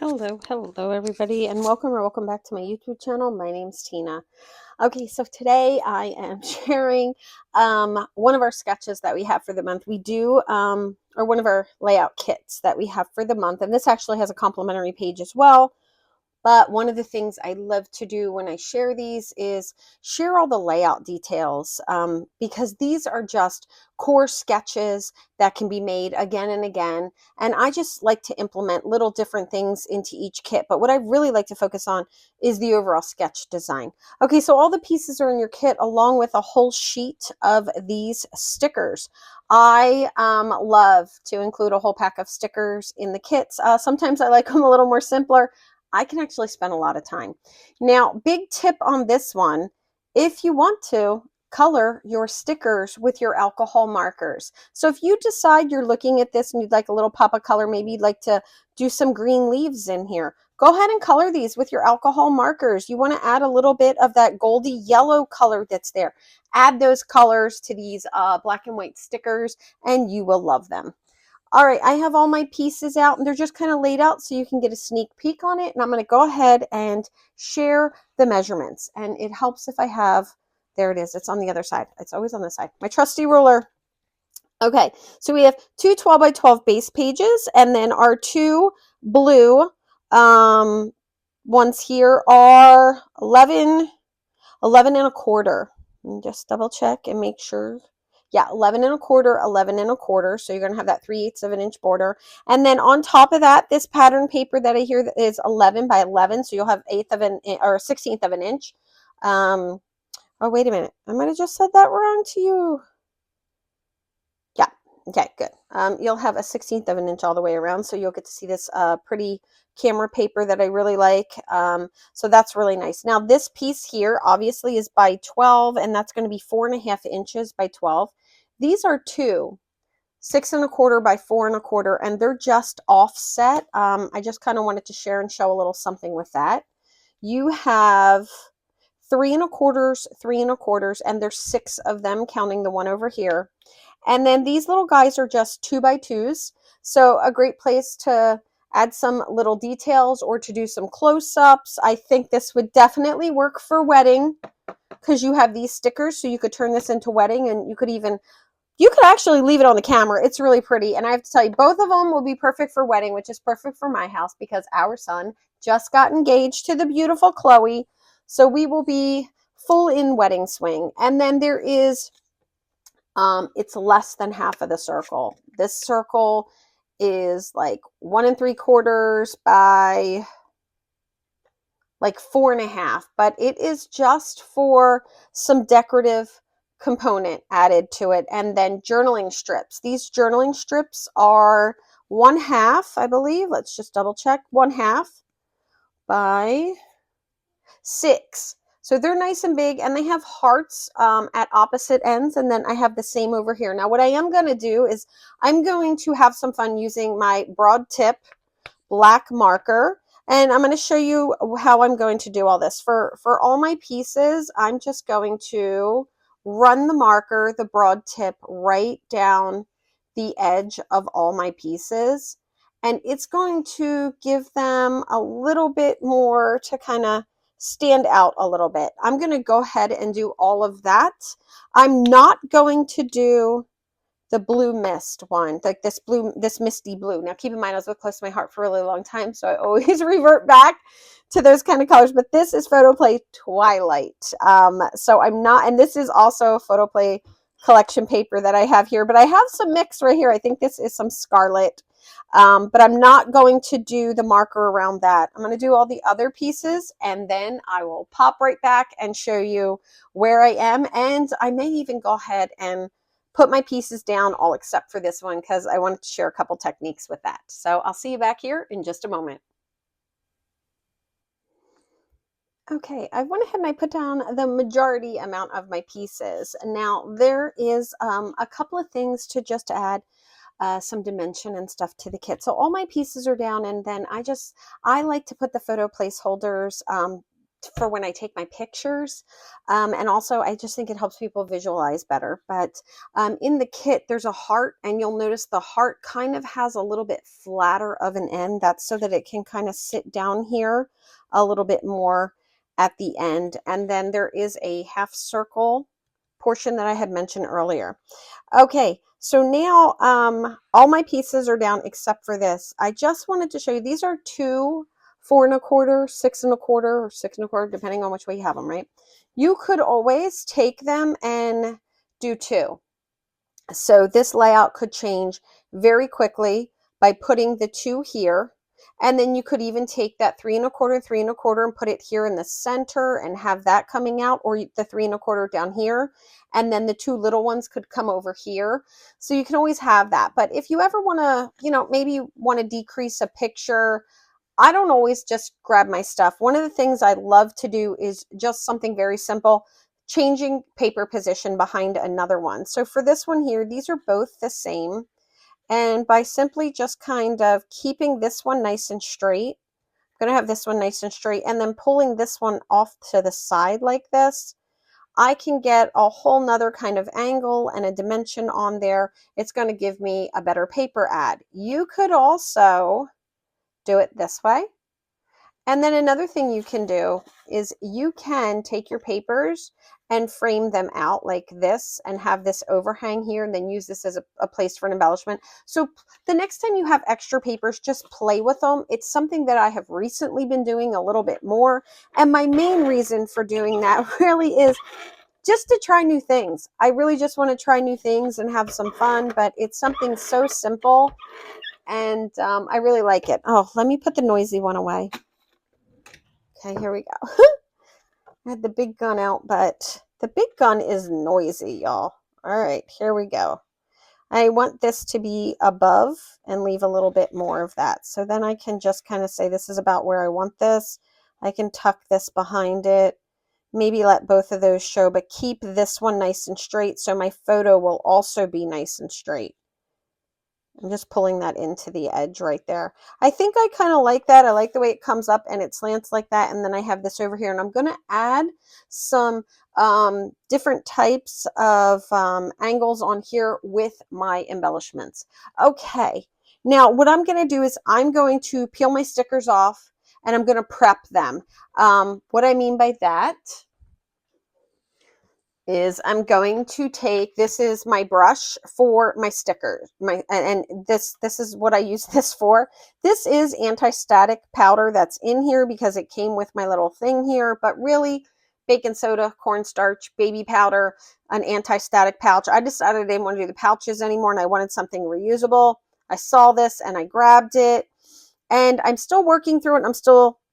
Hello everybody, and welcome back to my YouTube channel. My name's Tina. Okay, so today I am sharing one of our sketches that we have for the month. We do, or one of our layout kits that we have for the month, and this actually has a complimentary page as well. But one of the things I love to do when I share these is share all the layout details, because these are just core sketches that can be made again and again. And I just like to implement little different things into each kit. But what I really like to focus on is the overall sketch design. Okay, so all the pieces are in your kit along with a whole sheet of these stickers. I love to include a whole pack of stickers in the kits. Sometimes I like them a little more simpler. I can actually spend a lot of time. Now, big tip on this one, if you want to, color your stickers with your alcohol markers. So if you decide you're looking at this and you'd like a little pop of color, maybe you'd like to do some green leaves in here, go ahead and color these with your alcohol markers. You want to add a little bit of that goldy yellow color that's there. Add those colors to these black and white stickers and you will love them. All right, I have all my pieces out and they're just kind of laid out so you can get a sneak peek on it. And I'm going to go ahead and share the measurements. And it helps if I have, there it is, it's on the other side. It's always on the side. My trusty ruler. Okay, so we have two 12 by 12 base pages, and then our two blue ones here are 11 and a quarter. And just double check and make sure. Yeah, 11 and a quarter, 11 and a quarter. So you're going to have that 3/8 of an inch border. And then on top of that, this pattern paper that I hear is 11 by 11. So you'll have 1/8 of an or 1/16 of an inch. Oh, wait a minute. I might have just said that wrong to you. Yeah. Okay, good. You'll have a 1/16 of an inch all the way around. So you'll get to see this pretty camera paper that I really like. So that's really nice. Now this piece here obviously is by 12, and that's going to be 4.5 inches by 12. These are two 6 1/4 by 4 1/4, and they're just offset. I just kind of wanted to share and show a little something with that. You have 3 1/4s, 3 1/4s, and there's 6 of them, counting the one over here. And then these little guys are just 2 by 2s. So a great place to add some little details or to do some close-ups. I think this would definitely work for wedding because you have these stickers, so you could turn this into wedding, and you could actually leave it on the camera. It's really pretty. And I have to tell you, both of them will be perfect for wedding, which is perfect for my house because our son just got engaged to the beautiful Chloe. So we will be full in wedding swing. And then there is, it's less than half of the circle. This circle is like 1 3/4 by like 4.5, but it is just for some decorative component added to it. And then journaling strips. These journaling strips are 1/2, I believe. Let's just double check. 1/2 by 6. So they're nice and big, and they have hearts at opposite ends, and then I have the same over here. Now what I am going to do is I'm going to have some fun using my broad tip black marker, and I'm going to show you how I'm going to do all this. For all my pieces, I'm just going to run the marker, the broad tip, right down the edge of all my pieces, and it's going to give them a little bit more to kind of stand out a little bit. I'm going to go ahead and do all of that. I'm not going to do the blue mist one, like this misty blue. Now keep in mind, I was with close to my heart for a really long time, so I always revert back to those kind of colors. But this is Photoplay Twilight. So I'm not, and this is also Photoplay collection paper that I have here, but I have some mix right here. I think this is some Scarlet. But I'm not going to do the marker around that. I'm going to do all the other pieces, and then I will pop right back and show you where I am. And I may even go ahead and put my pieces down all except for this one because I wanted to share a couple techniques with that. So I'll see you back here in just a moment. Okay, I went ahead and I put down the majority amount of my pieces. Now there is a couple of things to just add some dimension and stuff to the kit. So all my pieces are down, and then I like to put the photo placeholders for when I take my pictures. And also I just think it helps people visualize better. But in the kit, there's a heart, and you'll notice the heart kind of has a little bit flatter of an end. That's so that it can kind of sit down here a little bit more at the end. And then there is a half circle portion that I had mentioned earlier. Okay, so now all my pieces are down except for this. I just wanted to show you, these are 2 4 1/4, 6 1/4, or 6 1/4, depending on which way you have them, right? You could always take them and do 2. So this layout could change very quickly by putting the 2 here. And then you could even take that 3 1/4, 3 1/4 and put it here in the center and have that coming out, or the 3 1/4 down here. And then the 2 little ones could come over here. So you can always have that. But if you ever want to, maybe you want to decrease a picture, I don't always just grab my stuff. One of the things I love to do is just something very simple, changing paper position behind another one. So for this one here, these are both the same. And by simply just kind of keeping this one nice and straight, I'm going to have this one nice and straight, and then pulling this one off to the side like this, I can get a whole nother kind of angle and a dimension on there. It's going to give me a better paper ad. You could also do it this way. And then another thing you can do is you can take your papers and frame them out like this and have this overhang here, and then use this as a place for an embellishment. So the next time you have extra papers, just play with them. It's something that I have recently been doing a little bit more. And my main reason for doing that really is just to try new things. I really just want to try new things and have some fun, but it's something so simple, and I really like it. Oh, let me put the noisy one away. Okay, here we go. I had the big gun out, but the big gun is noisy, y'all. All right, here we go. I want this to be above and leave a little bit more of that. So then I can just kind of say this is about where I want this. I can tuck this behind it. Maybe let both of those show, but keep this one nice and straight so my photo will also be nice and straight. I'm just pulling that into the edge right there. I think I kind of like that. I like the way it comes up and it slants like that. And then I have this over here, and I'm going to add some different types of angles on here with my embellishments. Okay, now what I'm going to do is I'm going to peel my stickers off and I'm going to prep them. What I mean by that is I'm going to take, this is my brush for my stickers, and this is what I use this for. This is anti-static powder that's in here because it came with my little thing here, but really baking soda, cornstarch, baby powder, an anti-static pouch. I decided I didn't want to do the pouches anymore and I wanted something reusable. I saw this and I grabbed it, and I'm still working through it.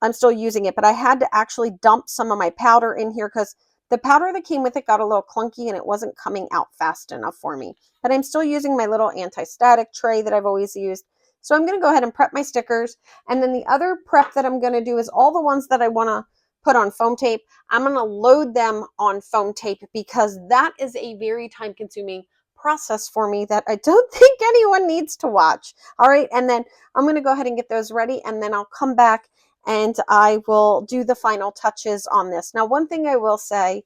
I'm still using it, but I had to actually dump some of my powder in here because the powder that came with it got a little clunky and it wasn't coming out fast enough for me. But I'm still using my little anti-static tray that I've always used. So I'm going to go ahead and prep my stickers. And then the other prep that I'm going to do is all the ones that I want to put on foam tape, I'm going to load them on foam tape because that is a very time-consuming process for me that I don't think anyone needs to watch. All right, and then I'm going to go ahead and get those ready, and then I'll come back and I will do the final touches on this. Now, one thing I will say,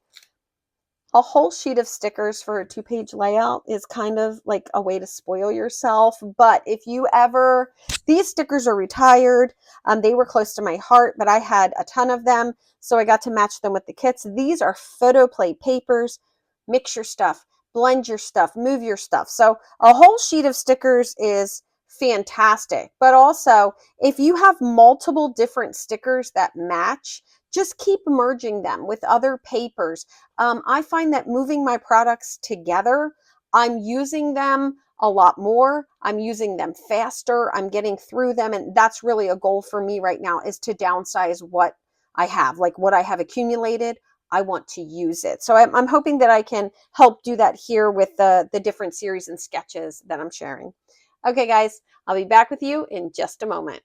a whole sheet of stickers for a 2-page layout is kind of like a way to spoil yourself. But if you ever, these stickers are retired. They were close to my heart, but I had a ton of them, so I got to match them with the kits. These are photo play papers. Mix your stuff, blend your stuff, move your stuff. So a whole sheet of stickers is fantastic. But also, if you have multiple different stickers that match, just keep merging them with other papers. I find that moving my products together, I'm using them a lot more. I'm using them faster. I'm getting through them. And that's really a goal for me right now, is to downsize what I have, like what I have accumulated. I want to use it. So I'm hoping that I can help do that here with the different series and sketches that I'm sharing. Okay, guys, I'll be back with you in just a moment.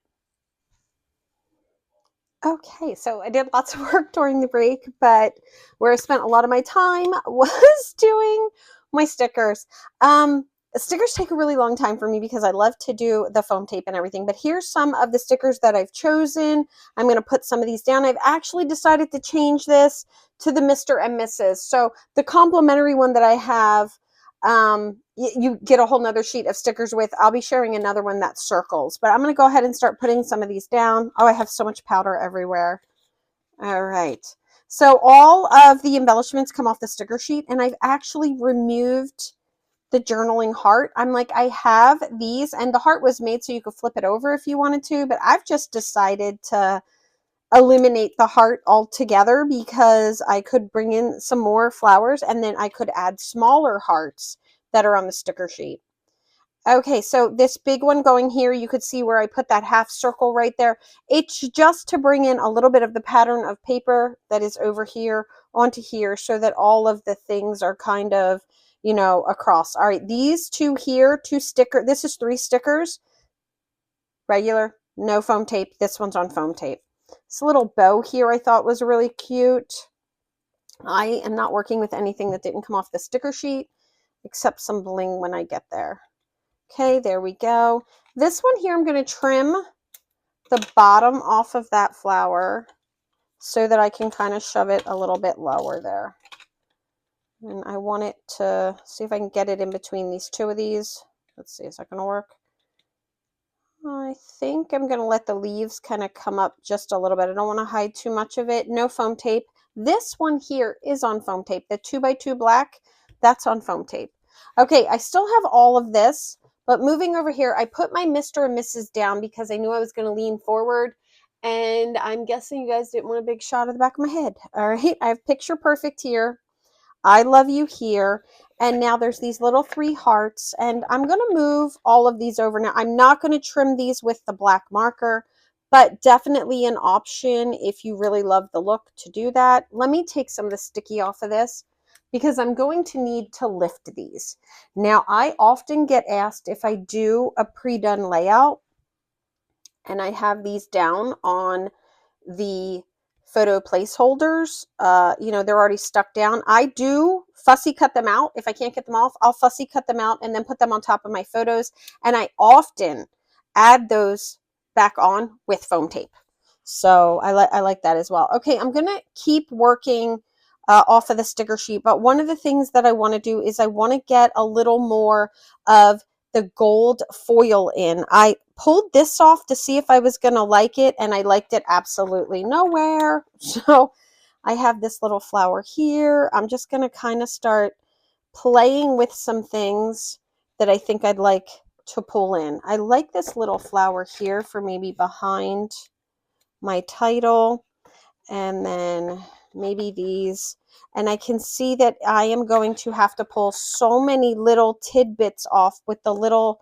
Okay, so I did lots of work during the break, but where I spent a lot of my time was doing my stickers. stickers take a really long time for me because I love to do the foam tape and everything, but here's some of the stickers that I've chosen. I'm going to put some of these down. I've actually decided to change this to the Mr. and Mrs. So the complimentary one that I have, you get a whole nother sheet of stickers with. I'll be sharing another one that circles, but I'm going to go ahead and start putting some of these down. Oh, I have so much powder everywhere. All right. So all of the embellishments come off the sticker sheet, and I've actually removed the journaling heart. I'm like, I have these, and the heart was made so you could flip it over if you wanted to, but I've just decided to eliminate the heart altogether because I could bring in some more flowers and then I could add smaller hearts that are on the sticker sheet. Okay, so this big one going here, you could see where I put that half circle right there. It's just to bring in a little bit of the pattern of paper that is over here onto here so that all of the things are kind of, you know, across. All right, these two here, this is 3 stickers. Regular, no foam tape. This one's on foam tape. This little bow here I thought was really cute. I am not working with anything that didn't come off the sticker sheet except some bling when I get there. Okay, there we go. This one here, I'm going to trim the bottom off of that flower so that I can kind of shove it a little bit lower there. And I want it to, see if I can get it in between these two of these. Let's see, is that going to work? I think I'm going to let the leaves kind of come up just a little bit. I don't want to hide too much of it. No foam tape. This one here is on foam tape. The 2x2 black, that's on foam tape. Okay, I still have all of this, but moving over here, I put my Mr. and Mrs. down because I knew I was going to lean forward, and I'm guessing you guys didn't want a big shot of the back of my head. All right, I have picture perfect here. I love you here. And now there's these little 3 hearts, and I'm going to move all of these over. Now, I'm not going to trim these with the black marker, but definitely an option if you really love the look to do that. Let me take some of the sticky off of this because I'm going to need to lift these. Now, I often get asked if I do a pre-done layout and I have these down on the photo placeholders, you know, they're already stuck down. I do fussy cut them out. If I can't get them off, I'll fussy cut them out and then put them on top of my photos. And I often add those back on with foam tape. So I like that as well. Okay, I'm going to keep working off of the sticker sheet. But one of the things that I want to do is I want to get a little more of the gold foil in. I pulled this off to see if I was going to like it, and I liked it absolutely nowhere. So I have this little flower here. I'm just going to kind of start playing with some things that I think I'd like to pull in. I like this little flower here for maybe behind my title, and then maybe these. And I can see that I am going to have to pull so many little tidbits off with the little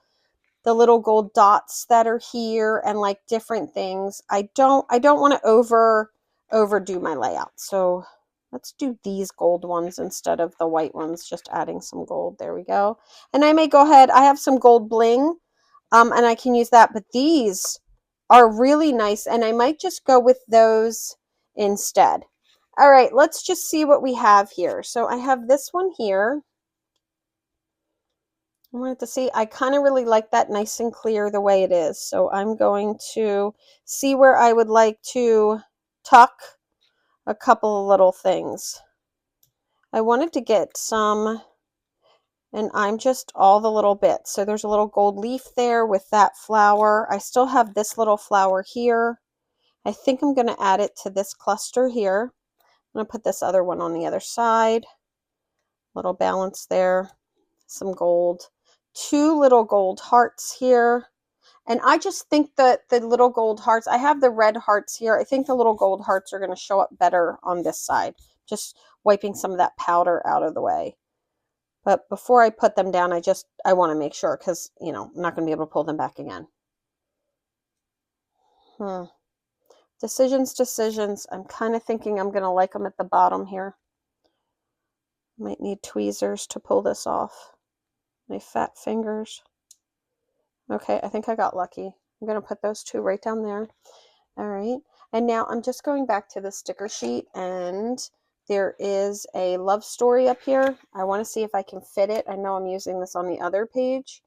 gold dots that are here and like different things. I don't want to overdo my layout. So let's do these gold ones instead of the white ones, just adding some gold. There we go. And I may go ahead, I have some gold bling, and I can use that, but these are really nice, and I might just go with those instead. All right, let's just see what we have here. So I have this one here. I wanted to see, I kind of really like that nice and clear the way it is. So I'm going to see where I would like to tuck a couple of little things. I wanted to get some, and I'm just all the little bits. So there's a little gold leaf there with that flower. I still have this little flower here. I think I'm going to add it to this cluster here. I'm going to put this other one on the other side. Little balance there. Some gold. 2 little gold hearts here. And I just think that the little gold hearts, I have the red hearts here. I think the little gold hearts are going to show up better on this side. Just wiping some of that powder out of the way. But before I put them down, I want to make sure because, you know, I'm not going to be able to pull them back again. Decisions. I'm kind of thinking I'm going to like them at the bottom here. Might need tweezers to pull this off. My fat fingers. Okay, I think I got lucky. I'm going to put those 2 right down there. All right, and now I'm just going back to the sticker sheet and There is a love story up here. I want to see if I can fit it. I know I'm using this on the other page.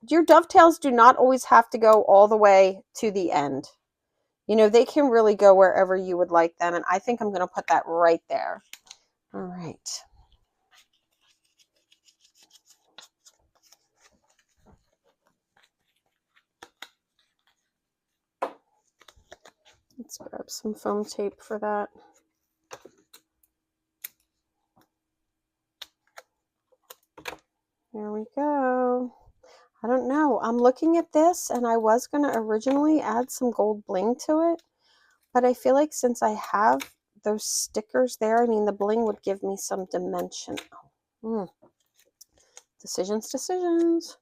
Your dovetails do not always have to go all the way to the end. You know, they can really go wherever you would like them. And I think I'm going to put that right there. All right. Let's grab some foam tape for that. There we go. I don't know. I'm looking at this and I was going to originally add some gold bling to it, but I feel like since I have those stickers there, I mean, the bling would give me some dimension. Decisions, decisions.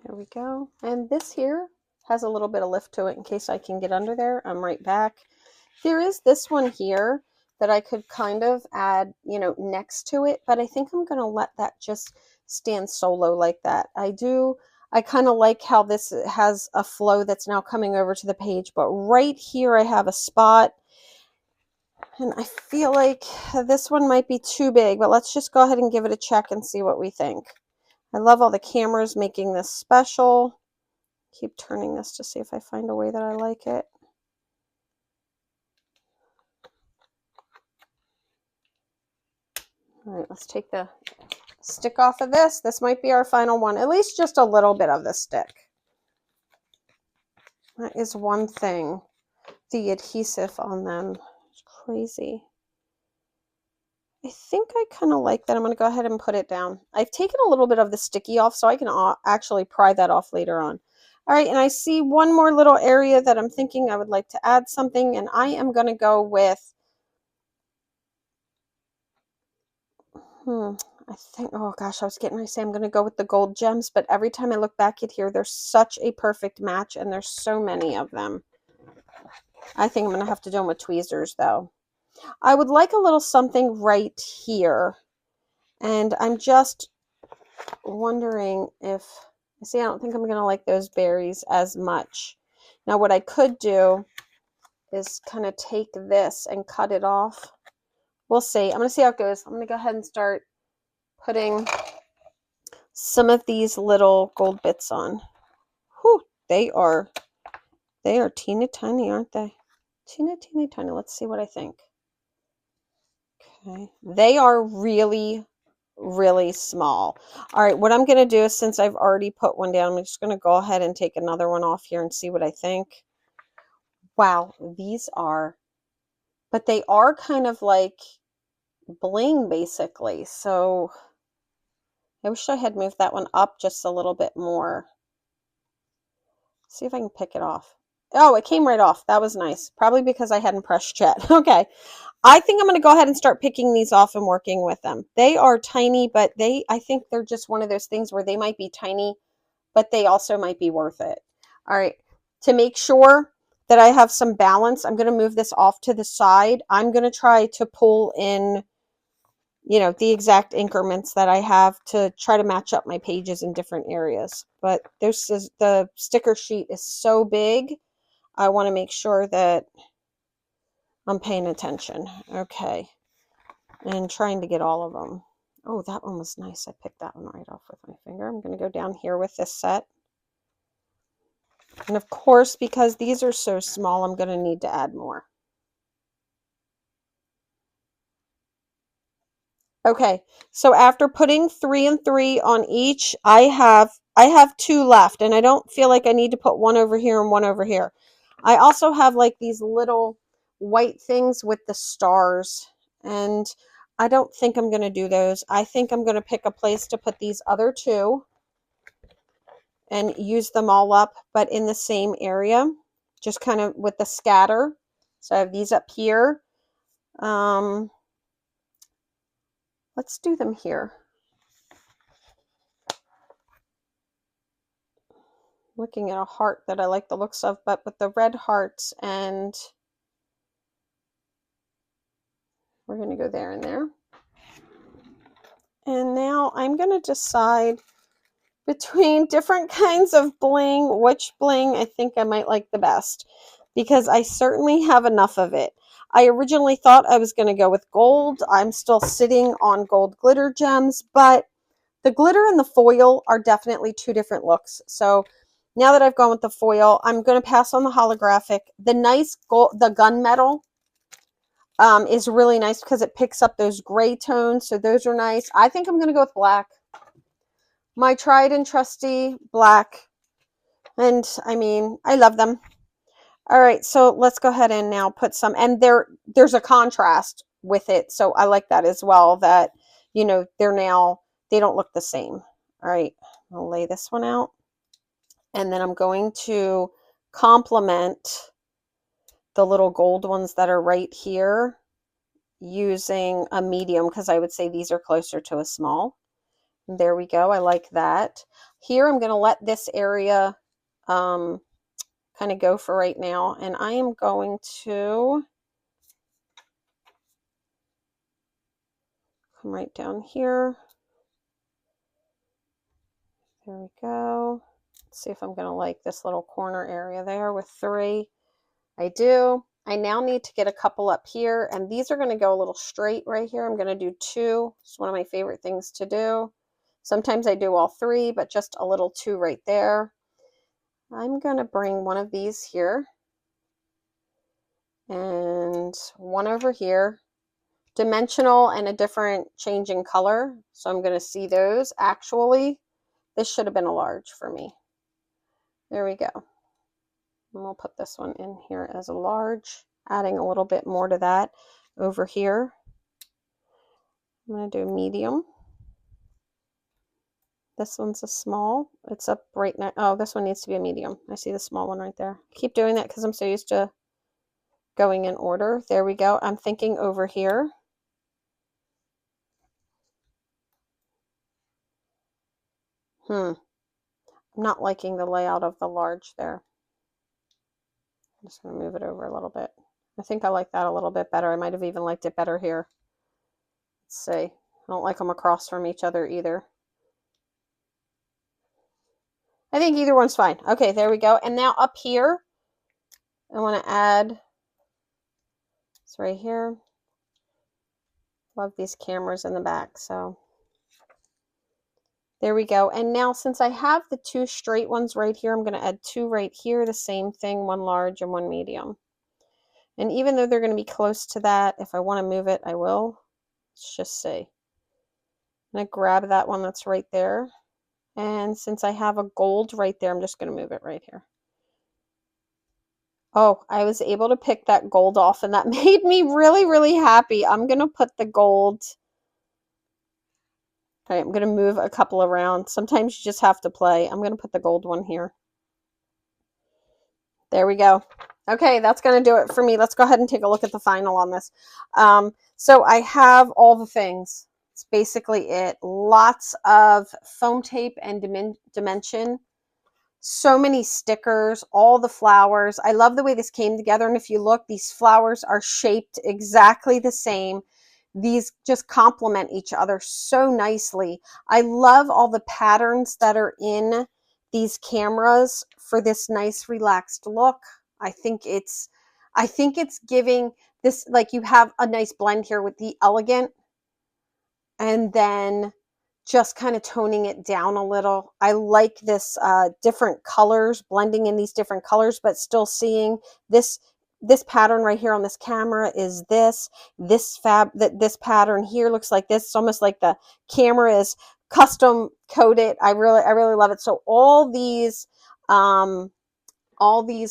There we go. And this here has a little bit of lift to it in case I can get under there. I'm right back. There is this one here that I could kind of add, you know, next to it, but I think I'm going to let that just stand solo like that. I kind of like how this has a flow that's now coming over to the page, but right here I have a spot and I feel like this one might be too big, but let's just go ahead and give it a check and see what we think. I love all the cameras making this special. Keep turning this to see if I find a way that I like it. All right, let's take the stick off of this. This might be our final one, at least just a little bit of the stick. That is one thing. The adhesive on them is crazy. I think I kind of like that. I'm going to go ahead and put it down. I've taken a little bit of the sticky off so I can actually pry that off later on. All right, and I see one more little area that I'm thinking I would like to add something, and I am going to go with, I think, oh gosh, I was getting ready to say I'm going to go with the gold gems, but every time I look back at here, they're such a perfect match, and there's so many of them. I think I'm going to have to do them with tweezers, though. I would like a little something right here, and I'm just wondering if, see, I don't think I'm going to like those berries as much. Now, what I could do is kind of take this and cut it off. We'll see. I'm going to see how it goes. I'm going to go ahead and start putting some of these little gold bits on. Whew, they are teeny tiny, aren't they? Teeny tiny. Let's see what I think. Okay, they are really, really small. All right, what I'm going to do is, since I've already put one down, I'm just going to go ahead and take another one off here and see what I think. Wow, these are, but they are kind of like bling basically. So I wish I had moved that one up just a little bit more. See if I can pick it off. Oh, it came right off. That was nice. Probably because I hadn't pressed yet. Okay. I think I'm going to go ahead and start picking these off and working with them. They are tiny, but I think they're just one of those things where they might be tiny, but they also might be worth it. All right. To make sure that I have some balance, I'm going to move this off to the side. I'm going to try to pull in, you know, the exact increments that I have to try to match up my pages in different areas. But the sticker sheet is so big. I want to make sure that I'm paying attention. Okay. And trying to get all of them. Oh, that one was nice. I picked that one right off with my finger. I'm going to go down here with this set. And of course, because these are so small, I'm going to need to add more. Okay, so after putting 3 and 3 on each, I have 2 left, and I don't feel like I need to put one over here and one over here. I also have like these little white things with the stars, and I don't think I'm going to do those. I think I'm going to pick a place to put these other 2 and use them all up, but in the same area, just kind of with the scatter. So I have these up here. Let's do them here. Looking at a heart that I like the looks of, but with the red hearts, and we're going to go there and there. And now I'm going to decide between different kinds of bling, which bling I think I might like the best, because I certainly have enough of it. I originally thought I was going to go with gold. I'm still sitting on gold glitter gems, but the glitter and the foil are definitely two different looks. So now that I've gone with the foil, I'm going to pass on the holographic. The nice gold, the gunmetal is really nice because it picks up those gray tones. So those are nice. I think I'm going to go with black. My tried and trusty black. And I mean, I love them. All right, so let's go ahead and now put some, and there's a contrast with it. So I like that as well, that, you know, they don't look the same. All right, I'll lay this one out. And then I'm going to complement the little gold ones that are right here using a medium, because I would say these are closer to a small. There we go. I like that. Here I'm going to let this area kind of go for right now, and I am going to come right down here. There we go. Let's see if I'm going to like this little corner area there with 3. I do. I now need to get a couple up here, and these are going to go a little straight right here. I'm going to do 2. It's one of my favorite things to do. Sometimes I do all 3, but just a little 2 right there. I'm going to bring one of these here and one over here. Dimensional and a different changing color. So I'm going to see those. Actually, this should have been a large for me. There we go. And we'll put this one in here as a large, adding a little bit more to that over here. I'm going to do a medium. This one's a small. It's up right now. Oh, this one needs to be a medium. I see the small one right there. Keep doing that because I'm so used to going in order. There we go. I'm thinking over here. I'm not liking the layout of the large there. I'm just going to move it over a little bit. I think I like that a little bit better. I might have even liked it better here. Let's see. I don't like them across from each other either. I think either one's fine. Okay, there we go. And now up here, I want to add, it's right here. Love these cameras in the back. So there we go. And now since I have the 2 straight ones right here, I'm going to add 2 right here. The same thing, 1 large and 1 medium. And even though they're going to be close to that, if I want to move it, I will. Let's just see. I'm going to grab that one that's right there. And since I have a gold right there, I'm just going to move it right here. Oh, I was able to pick that gold off, and that made me really, really happy. I'm going to put the gold. Okay, I'm going to move a couple around. Sometimes you just have to play. I'm going to put the gold one here. There we go. Okay, that's going to do it for me. Let's go ahead and take a look at the final on this. So I have all the things. It's basically it. Lots of foam tape and dimension. So many stickers, all the flowers. I love the way this came together. And if you look, these flowers are shaped exactly the same. These just complement each other so nicely. I love all the patterns that are in these cameras for this nice relaxed look. I think it's giving this, like, you have a nice blend here with the elegant and then just kind of toning it down a little. I like this different colors, blending in these different colors, but still seeing this pattern right here on this camera is this pattern here looks like this. It's almost like the camera is custom coded. I really love it. So all these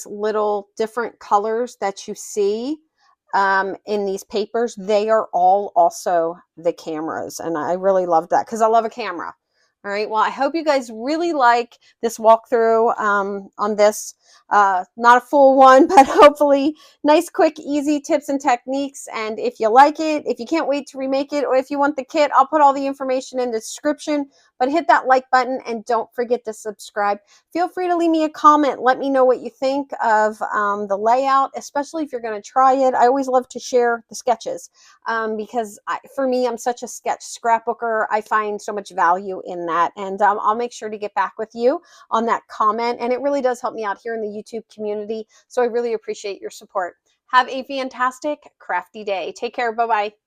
little different colors that you see in these papers, they are all also the cameras. And I really love that because I love a camera. All right. Well, I hope you guys really like this walkthrough on this Not a full one, but hopefully nice, quick, easy tips and techniques. And if you like it, if you can't wait to remake it, or if you want the kit, I'll put all the information in the description. But hit that like button and don't forget to subscribe. Feel free to leave me a comment. Let me know what you think of the layout, especially if you're going to try it. I always love to share the sketches because for me, I'm such a sketch scrapbooker. I find so much value in that. And I'll make sure to get back with you on that comment. And it really does help me out here in the YouTube community. So I really appreciate your support. Have a fantastic crafty day. Take care. Bye-bye.